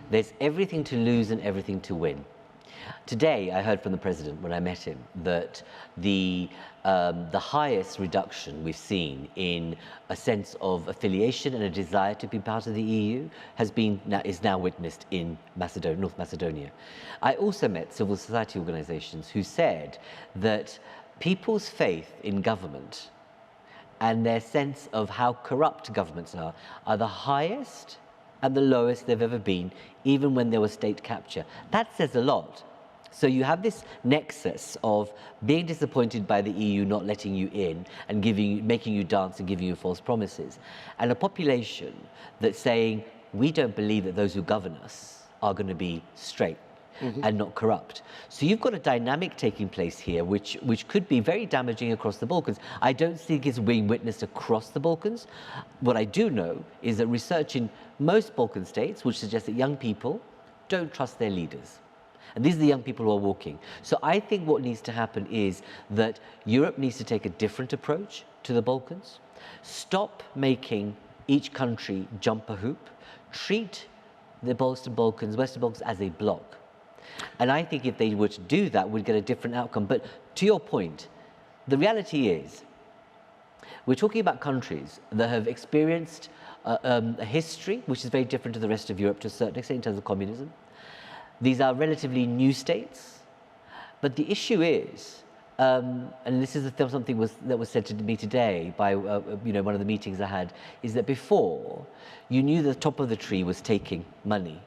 There's everything to lose and everything to win. Today, I heard from the president when I met him that the highest reduction we've seen in a sense of affiliation and a desire to be part of the EU is now witnessed in North Macedonia. I also met civil society organizations who said that people's faith in government and their sense of how corrupt governments are the highest and the lowest they've ever been, even when there was state capture. That says a lot. So you have this nexus of being disappointed by the EU not letting you in and making you dance and giving you false promises, and a population that's saying, we don't believe that those who govern us are going to be straight and not corrupt. So you've got a dynamic taking place here which could be very damaging across the Balkans. I don't think it's being witnessed across the Balkans. What I do know is that research in most Balkan states which suggests that young people don't trust their leaders. And these are the young people who are walking. So I think what needs to happen is that Europe needs to take a different approach to the Balkans. Stop making each country jump a hoop. Treat the Western Balkans as a bloc. And I think if they were to do that, we'd get a different outcome. But to your point, the reality is, we're talking about countries that have experienced a history which is very different to the rest of Europe to a certain extent in terms of communism. These are relatively new states, but the issue is, and this is something that was said to me today by one of the meetings I had, is that before you knew the top of the tree was taking money,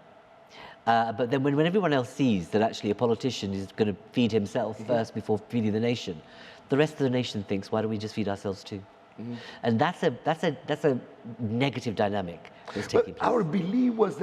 but then when everyone else sees that actually a politician is going to feed himself first before feeding the nation, the rest of the nation thinks, why don't we just feed ourselves too? And that's a negative dynamic that's taking place. Our belief was